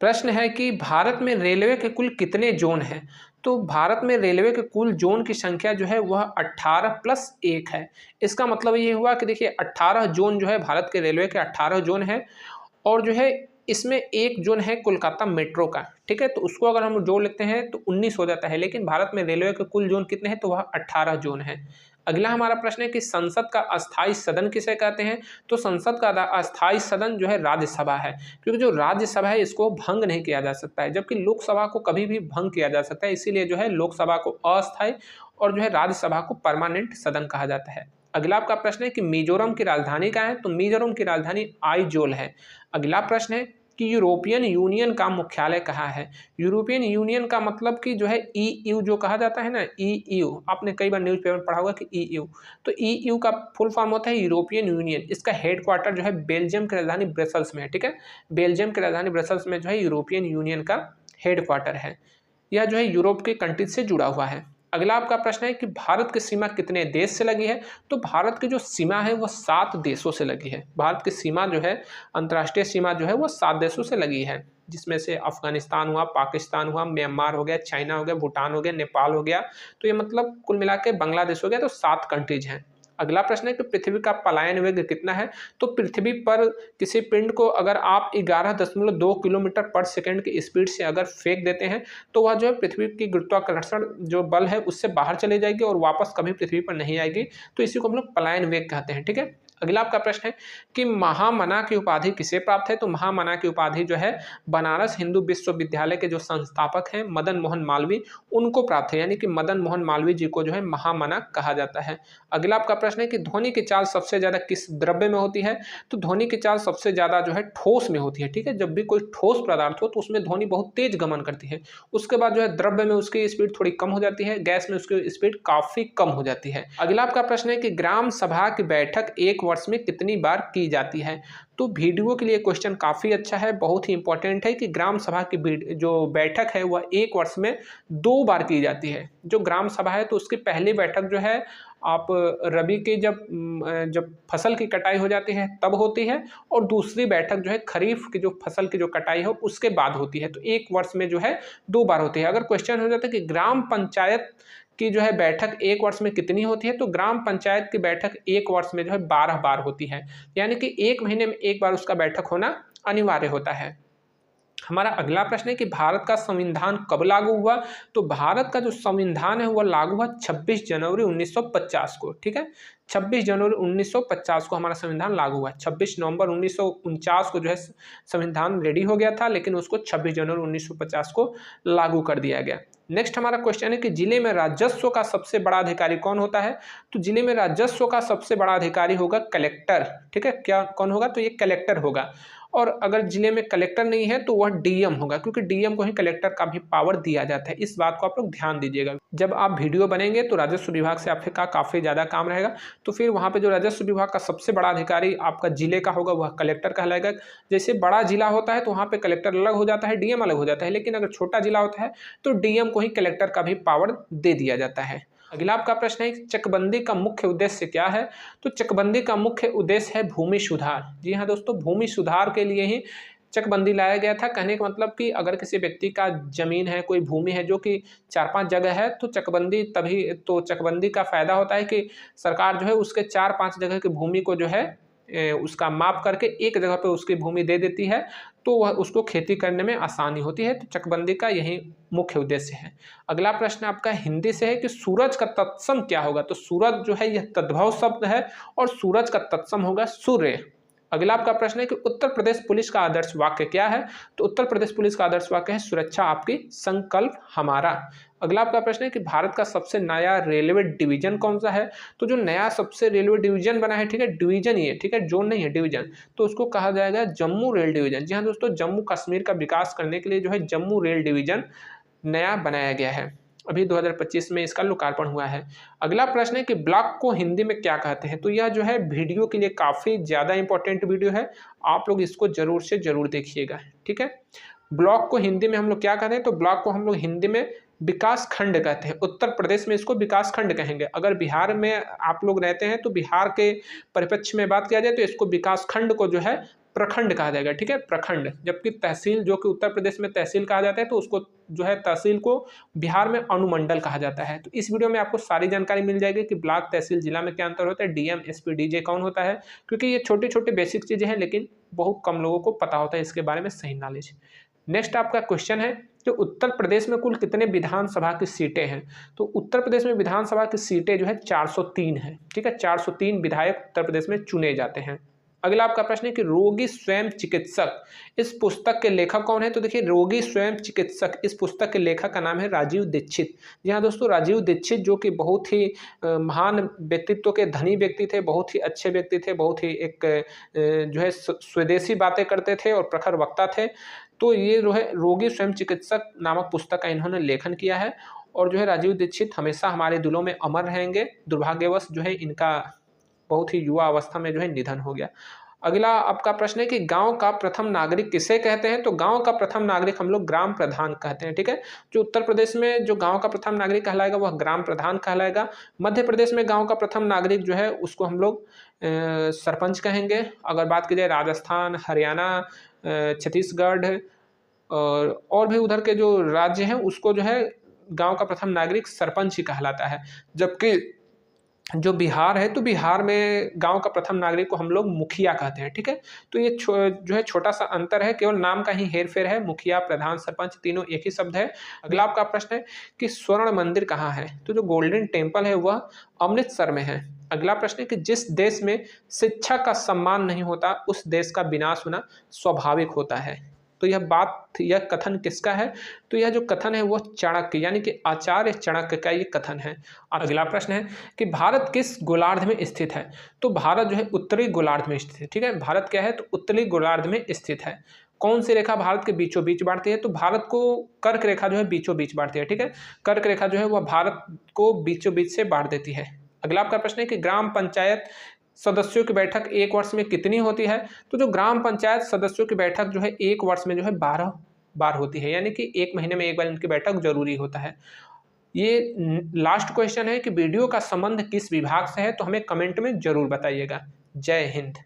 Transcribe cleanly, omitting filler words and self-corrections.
प्रश्न है कि भारत में रेलवे के कुल कितने जोन हैं। तो भारत में रेलवे के कुल जोन की संख्या जो है वह 18+1 है। इसका मतलब ये हुआ कि देखिए 18 जोन जो है भारत के रेलवे के 18 जोन है और जो है इसमें एक जोन है कोलकाता मेट्रो का, ठीक है। तो उसको अगर हम जोड़ लेते हैं तो 19 हो जाता है, लेकिन भारत में रेलवे के कुल जोन कितने हैं तो वह 18 जोन है। अगला हमारा प्रश्न है कि संसद का अस्थायी सदन किसे कहते हैं। तो संसद का अस्थायी सदन जो है राज्यसभा है, क्योंकि जो राज्यसभा है इसको भंग नहीं किया जा सकता है, जबकि लोकसभा को कभी भी भंग किया जा सकता है। इसीलिए जो है लोकसभा को अस्थायी और जो है राज्यसभा को परमानेंट सदन कहा जाता है। अगला आपका प्रश्न है कि मिजोरम की राजधानी क्या है। तो मिजोरम की राजधानी आइजोल है। अगला प्रश्न है कि यूरोपियन यूनियन का मुख्यालय कहाँ है। यूरोपियन यूनियन का मतलब कि जो है ईयू जो कहा जाता है ना, ईयू, आपने कई बार न्यूज़पेपर में पढ़ा होगा कि ईयू, तो ईयू का फुल फॉर्म होता है यूरोपियन यूनियन। इसका हेडक्वार्टर जो है बेल्जियम की राजधानी ब्रसेल्स में है, ठीक है। बेल्जियम की राजधानी ब्रसेल्स में जो है यूरोपियन यूनियन का हेडक्वार्टर है। यह जो है यूरोप के कंट्रीज से जुड़ा हुआ है। अगला आपका प्रश्न है कि भारत की सीमा कितने देश से लगी है। तो भारत की जो सीमा है वह 7 देशों से लगी है। भारत की सीमा जो है, अंतर्राष्ट्रीय सीमा जो है वह 7 देशों से लगी है, जिसमें से अफगानिस्तान हुआ, पाकिस्तान हुआ, म्यांमार हो गया, चाइना हो गया, भूटान हो गया, नेपाल हो गया। तो ये मतलब कुल मिला के बांग्लादेश हो गया। तो 7 कंट्रीज हैं। अगला प्रश्न है कि पृथ्वी का पलायन वेग कितना है। तो पृथ्वी पर किसी पिंड को अगर आप 11.2 किलोमीटर पर सेकंड की स्पीड से अगर फेंक देते हैं तो वह जो है पृथ्वी की गुरुत्वाकर्षण जो बल है उससे बाहर चले जाएगी और वापस कभी पृथ्वी पर नहीं आएगी। तो इसी को हम लोग पलायन वेग कहते हैं, ठीक है। अगला आपका प्रश्न है कि महामना की उपाधि किसे प्राप्त है। तो महामना की उपाधि जो है बनारस हिंदू विश्वविद्यालय के जो संस्थापक हैं मदन मोहन मालवीय, उनको प्राप्त है, यानी कि मदन मोहन मालवीय जी को जो है महामना कहा जाता है। अगला आपका प्रश्न है कि ध्वनि की चाल सबसे ज्यादा किस द्रव्य में होती है। तो ध्वनि की चाल सबसे ज्यादा जो है ठोस में होती है, ठीक है। जब भी कोई ठोस पदार्थ हो तो उसमें ध्वनि बहुत तेज गमन करती है। उसके बाद जो है द्रव्य में उसकी स्पीड थोड़ी कम हो जाती है, गैस में उसकी स्पीड काफी कम हो जाती है। अगला आपका प्रश्न है कि ग्राम सभा की बैठक एक वर्ष में कितनी बार की जाती है। तो वीडियो के लिए क्वेश्चन काफी अच्छा है, बहुत ही इंपॉर्टेंट है कि ग्राम सभा की जो बैठक है वह एक वर्ष में 2 बार की जाती है। जो ग्राम सभा है तो उसकी पहली बैठक जो है आप रबी के जब फसल की कटाई हो जाती है तब होती है, और दूसरी बैठक जो है खरीफ की जो फसल की जो कटाई हो उसके बाद होती है। तो एक वर्ष में जो है 2 बार होती है। अगर क्वेश्चन हो जाता है कि ग्राम पंचायत की जो है बैठक एक वर्ष में कितनी होती है, तो ग्राम पंचायत की बैठक एक वर्ष में जो है 12 बार होती है, यानी कि एक महीने में एक बार उसका बैठक होना अनिवार्य होता है। हमारा अगला प्रश्न है कि भारत का संविधान कब लागू हुआ। तो भारत का जो संविधान है वह लागू हुआ 26 जनवरी 1950 को, ठीक है। 26 जनवरी 1950 को हमारा संविधान लागू हुआ। 26 नवंबर 1949 को जो है संविधान रेडी हो गया था, लेकिन उसको 26 जनवरी 1950 को लागू कर दिया गया। नेक्स्ट हमारा क्वेश्चन है कि जिले में राजस्व का सबसे बड़ा अधिकारी कौन होता है। तो जिले में राजस्व का सबसे बड़ा अधिकारी होगा कलेक्टर, ठीक है। क्या कौन होगा, तो ये कलेक्टर होगा। और अगर जिले में कलेक्टर नहीं है तो वह डीएम होगा, क्योंकि डीएम को ही कलेक्टर का भी पावर दिया जाता है। इस बात को आप लोग ध्यान दीजिएगा। जब आप वीडियो बनेंगे तो राजस्व विभाग से आपका काफ़ी ज़्यादा काम रहेगा, तो फिर वहाँ पे जो राजस्व विभाग का सबसे बड़ा अधिकारी आपका जिले का होगा वह कलेक्टर कहलाएगा। जैसे बड़ा जिला होता है तो वहाँ पे कलेक्टर अलग हो जाता है, डीएम अलग हो जाता है, लेकिन अगर छोटा जिला होता है तो डीएम को ही कलेक्टर का भी पावर दे दिया जाता है। अगला आपका प्रश्न है चकबंदी का मुख्य उद्देश्य क्या है। तो चकबंदी का मुख्य उद्देश्य है भूमि सुधार। जी हाँ दोस्तों, भूमि सुधार के लिए ही चकबंदी लाया गया था। कहने का मतलब कि अगर किसी व्यक्ति का जमीन है, कोई भूमि है जो कि 4-5 जगह है, तो चकबंदी का फायदा होता है कि सरकार जो है उसके 4-5 जगह की भूमि को जो है उसका माप करके एक जगह पे उसकी भूमि दे देती है, तो वह उसको खेती करने में आसानी होती है। तो चकबंदी का यही मुख्य उद्देश्य है। अगला प्रश्न आपका हिंदी से है कि सूरज का तत्सम क्या होगा। तो सूरज जो है यह तद्भव शब्द है और सूरज का तत्सम होगा सूर्य। अगला आपका प्रश्न है कि उत्तर प्रदेश पुलिस का आदर्श वाक्य क्या है। तो उत्तर प्रदेश पुलिस का आदर्श वाक्य है सुरक्षा आपकी संकल्प हमारा। अगला आपका प्रश्न है कि भारत का सबसे नया रेलवे डिवीजन कौन सा है। तो जो नया सबसे रेलवे डिवीजन बना है, ठीक है, डिवीजन ही है, ठीक है, जोन नहीं है, डिवीजन, तो उसको कहा जाएगा जम्मू रेल डिवीजन। जी हाँ दोस्तों, जम्मू कश्मीर का विकास करने के लिए जो है जम्मू रेल डिवीजन नया बनाया गया है। अभी 2025 में इसका लोकार्पण हुआ है। अगला प्रश्न है कि ब्लॉक को हिंदी में क्या कहते हैं। तो यह जो है वीडियो के लिए काफ़ी ज़्यादा इंपॉर्टेंट वीडियो है, आप लोग इसको जरूर से जरूर देखिएगा, ठीक है। ब्लॉक को हिंदी में हम लोग क्या कहते हैं। तो ब्लॉक को हम लोग हिंदी में विकास खंड कहते हैं। उत्तर प्रदेश में इसको विकास खंड कहेंगे। अगर बिहार में आप लोग रहते हैं तो बिहार के परिप्रेक्ष्य में बात किया जाए तो इसको विकास खंड को जो है प्रखंड कहा जाएगा, ठीक है, प्रखंड। जबकि तहसील जो कि उत्तर प्रदेश में तहसील कहा जाता है, तो उसको जो है तहसील को बिहार में अनुमंडल कहा जाता है। तो इस वीडियो में आपको सारी जानकारी मिल जाएगी कि ब्लॉक, तहसील, जिला में क्या अंतर होता है, डीएम, एसपी, डीजे कौन होता है, क्योंकि ये छोटे छोटे बेसिक चीज़ें हैं लेकिन बहुत कम लोगों को पता होता है इसके बारे में सही नॉलेज। नेक्स्ट आपका क्वेश्चन है कि उत्तर प्रदेश में कुल कितने विधानसभा की सीटें हैं। तो उत्तर प्रदेश में विधानसभा की सीटें जो है 403 है, ठीक है, 403 विधायक उत्तर प्रदेश में चुने जाते हैं। अगला आपका प्रश्न है कि रोगी स्वयं चिकित्सक, इस पुस्तक के लेखक कौन है। तो देखिए, रोगी स्वयं चिकित्सक, इस पुस्तक के लेखक का नाम है राजीव दीक्षित। जी हाँ दोस्तों, राजीव दीक्षित जो कि बहुत ही महान व्यक्तित्व के धनी व्यक्ति थे, बहुत ही अच्छे व्यक्ति थे, बहुत ही एक जो है स्वदेशी बातें करते थे और प्रखर वक्ता थे। तो ये जो है रोगी स्वयं चिकित्सक नामक पुस्तक का इन्होंने लेखन किया है। और जो है राजीव दीक्षित हमेशा हमारे दिलों में अमर रहेंगे। दुर्भाग्यवश जो है इनका बहुत ही युवा अवस्था में जो है निधन हो गया। अगला आपका प्रश्न है कि गांव का प्रथम नागरिक किसे कहते हैं। तो गांव का प्रथम नागरिक हम लोग ग्राम प्रधान कहते हैं, ठीक है। जो उत्तर प्रदेश में जो गांव का प्रथम नागरिक कहलाएगा वह ग्राम प्रधान कहलाएगा। मध्य प्रदेश में गांव का प्रथम नागरिक जो है उसको हम लोग सरपंच कहेंगे। अगर बात की जाए राजस्थान, हरियाणा, छत्तीसगढ़ और भी उधर के जो राज्य हैं उसको जो है गांव का प्रथम नागरिक सरपंच ही कहलाता है। जबकि जो बिहार है, तो बिहार में गांव का प्रथम नागरिक को हम लोग मुखिया कहते हैं, ठीक है। तो ये जो है छोटा सा अंतर है, केवल नाम का ही हेरफेर है। मुखिया, प्रधान, सरपंच तीनों एक ही शब्द है। अगला आपका प्रश्न है कि स्वर्ण मंदिर कहाँ है। तो जो गोल्डन टेम्पल है वह अमृतसर में है। अगला प्रश्न है कि जिस देश में शिक्षा का सम्मान नहीं होता उस देश का विनाश होना स्वाभाविक होता है। तो यह कथन किसका है। तो यह जो कथन है वह चाणक्य यानी कि आचार्य चाणक्य का ये कथन है। अगला प्रश्न है कि भारत किस गोलार्ध में स्थित है। तो भारत जो है उत्तरी गोलार्ध में स्थित है, ठीक है। भारत क्या है, तो उत्तरी गोलार्ध में स्थित है। कौन सी रेखा भारत के बीचों बीच बांटती है। तो भारत को कर्क रेखा जो है बीचों बीच बांटती है, ठीक है। कर्क रेखा जो है वह भारत को बीचों बीच से बांट देती है। अगला आपका प्रश्न है कि ग्राम पंचायत सदस्यों की बैठक एक वर्ष में कितनी होती है। तो जो ग्राम पंचायत सदस्यों की बैठक जो है एक वर्ष में जो है 12 बार होती है, यानी कि एक महीने में एक बार इनकी बैठक जरूरी होता है। ये लास्ट क्वेश्चन है कि वीडियो का संबंध किस विभाग से है, तो हमें कमेंट में जरूर बताइएगा। जय हिंद।